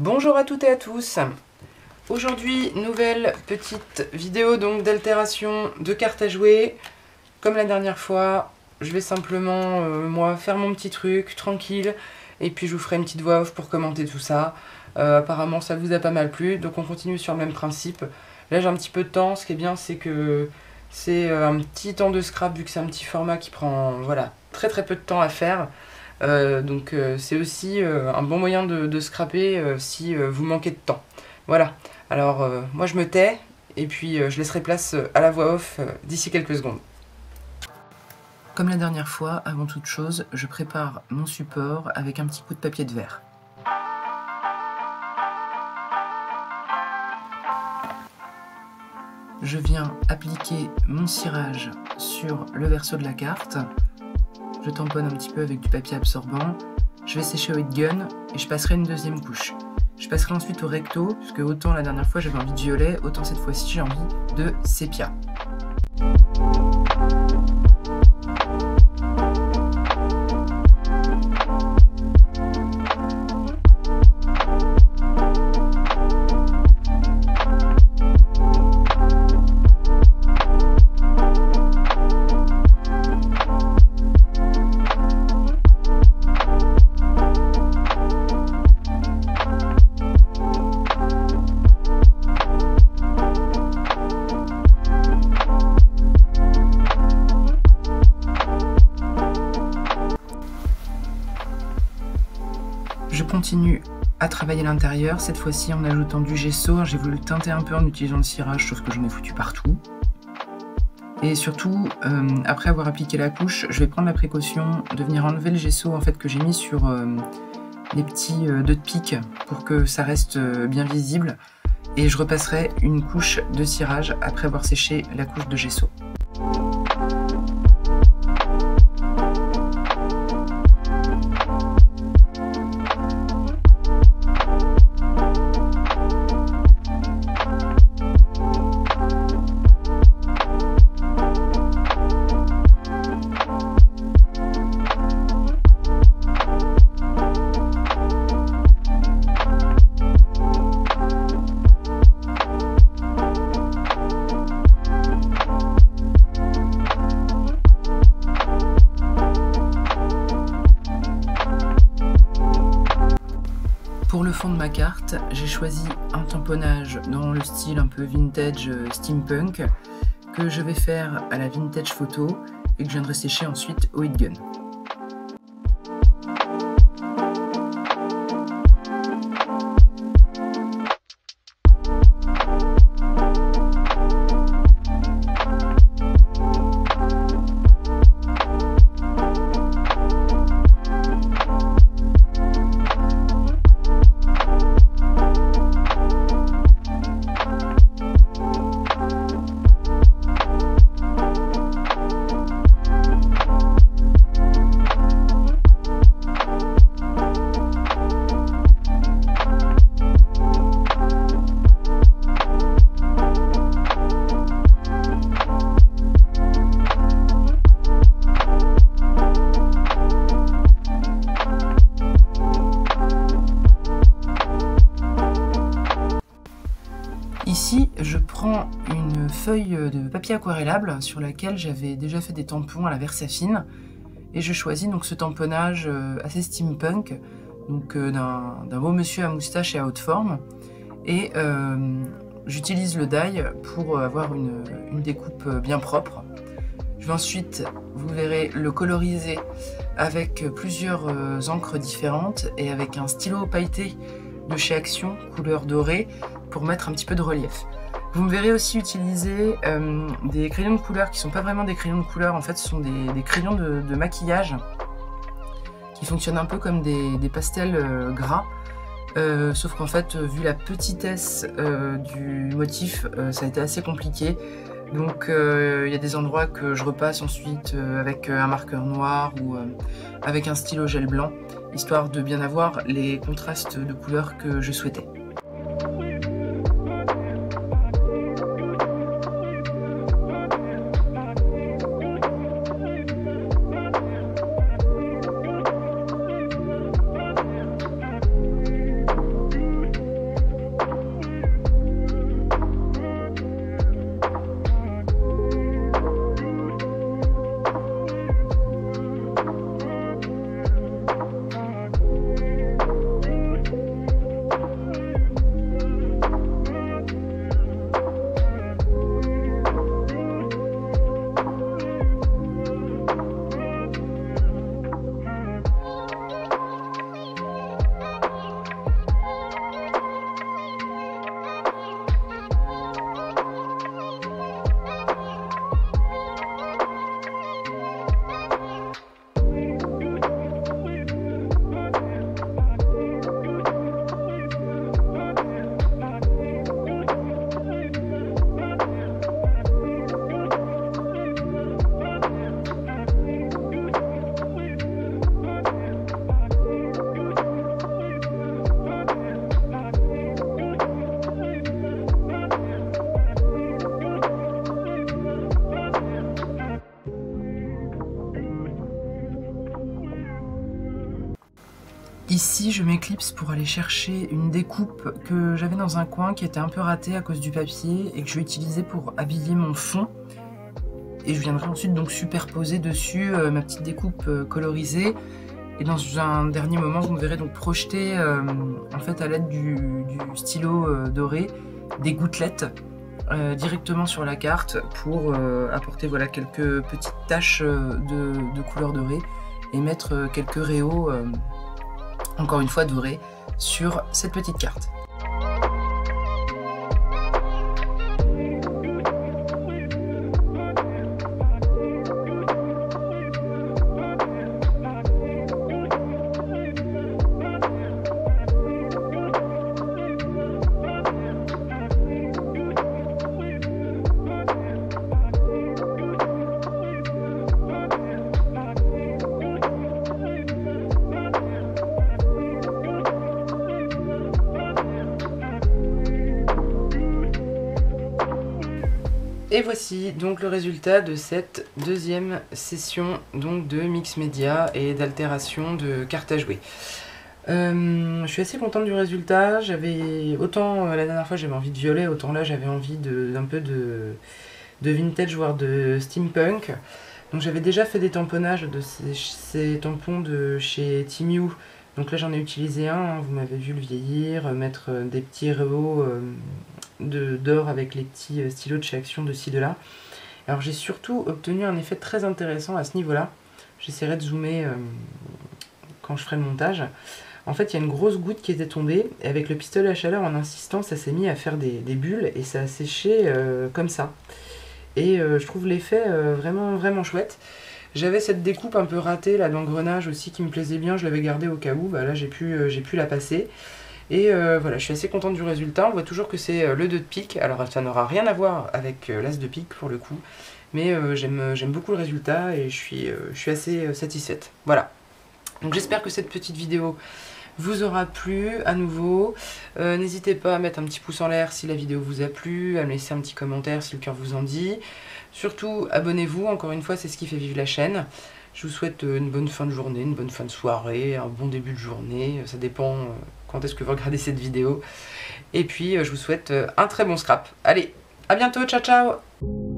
Bonjour à toutes et à tous. Aujourd'hui, nouvelle petite vidéo donc d'altération de cartes à jouer. Comme la dernière fois, je vais simplement moi faire mon petit truc tranquille et puis je vous ferai une petite voix off pour commenter tout ça. Apparemment ça vous a pas mal plu, donc on continue sur le même principe. Là j'ai un petit peu de temps, ce qui est bien c'est que c'est un petit temps de scrap vu que c'est un petit format qui prend voilà, très peu de temps à faire. Donc c'est aussi un bon moyen de scraper si vous manquez de temps. Voilà, alors moi je me tais et puis je laisserai place à la voix off d'ici quelques secondes. Comme la dernière fois, avant toute chose, je prépare mon support avec un petit coup de papier de verre. Je viens appliquer mon cirage sur le verso de la carte. Je tamponne un petit peu avec du papier absorbant. Je vais sécher au heat gun et je passerai une deuxième couche. Je passerai ensuite au recto, puisque autant la dernière fois j'avais envie de violet, autant cette fois-ci j'ai envie de sépia. Je continue à travailler l'intérieur, cette fois-ci en ajoutant du gesso. J'ai voulu le teinter un peu en utilisant le cirage, sauf que j'en ai foutu partout. Et surtout, après avoir appliqué la couche, je vais prendre la précaution de venir enlever le gesso en fait, que j'ai mis sur les petits deux de pique pour que ça reste bien visible. Et je repasserai une couche de cirage après avoir séché la couche de gesso. Pour le fond de ma carte, j'ai choisi un tamponnage dans le style un peu vintage steampunk que je vais faire à la vintage photo et que je viendrai sécher ensuite au heat gun. Ici, je prends une feuille de papier aquarellable sur laquelle j'avais déjà fait des tampons à la Versafine et je choisis donc ce tamponnage assez steampunk, donc d'un beau monsieur à moustache et à haute forme, et j'utilise le die pour avoir une découpe bien propre. Je vais ensuite, vous verrez, le coloriser avec plusieurs encres différentes et avec un stylo pailleté de chez Action, couleur dorée, pour mettre un petit peu de relief. Vous me verrez aussi utiliser des crayons de couleur qui sont pas vraiment des crayons de couleur, en fait ce sont des crayons de maquillage qui fonctionnent un peu comme des pastels gras, sauf qu'en fait vu la petitesse du motif, ça a été assez compliqué. Donc il y a des endroits que je repasse ensuite avec un marqueur noir ou avec un stylo gel blanc, histoire de bien avoir les contrastes de couleurs que je souhaitais. Ici, je m'éclipse pour aller chercher une découpe que j'avais dans un coin qui était un peu ratée à cause du papier et que je vais utiliser pour habiller mon fond. Et je viendrai ensuite donc superposer dessus ma petite découpe colorisée. Et dans un dernier moment, vous me verrez donc projeter en fait à l'aide du stylo doré des gouttelettes directement sur la carte pour apporter voilà, quelques petites taches de couleur dorée et mettre quelques réaux, encore une fois dorés, sur cette petite carte. Et voici donc le résultat de cette deuxième session donc de mix média et d'altération de cartes à jouer. Je suis assez contente du résultat. J'avais autant la dernière fois j'avais envie de violet, autant là j'avais envie d'un peu de vintage, voire de steampunk. Donc j'avais déjà fait des tamponnages de ces tampons de chez Timiu. Donc là j'en ai utilisé un, hein, vous m'avez vu le vieillir, mettre des petits réaux d'or avec les petits stylos de chez Action de ci de là. Alors j'ai surtout obtenu un effet très intéressant à ce niveau-là. J'essaierai de zoomer quand je ferai le montage. En fait il y a une grosse goutte qui était tombée et avec le pistolet à chaleur en insistant ça s'est mis à faire des bulles et ça a séché comme ça. Et je trouve l'effet vraiment chouette. J'avais cette découpe un peu ratée là d'engrenage aussi qui me plaisait bien, je l'avais gardée au cas où, bah là j'ai pu la passer. Et voilà, je suis assez contente du résultat. On voit toujours que c'est le 2 de pique, alors ça n'aura rien à voir avec l'as de pique pour le coup. Mais j'aime beaucoup le résultat et je suis assez satisfaite. Voilà. Donc j'espère que cette petite vidéo vous aura plu à nouveau. N'hésitez pas à mettre un petit pouce en l'air si la vidéo vous a plu, à me laisser un petit commentaire si le cœur vous en dit. Surtout, abonnez-vous, encore une fois, c'est ce qui fait vivre la chaîne. Je vous souhaite une bonne fin de journée, une bonne fin de soirée, un bon début de journée. Ça dépend quand est-ce que vous regardez cette vidéo. Et puis, je vous souhaite un très bon scrap. Allez, à bientôt, ciao ciao!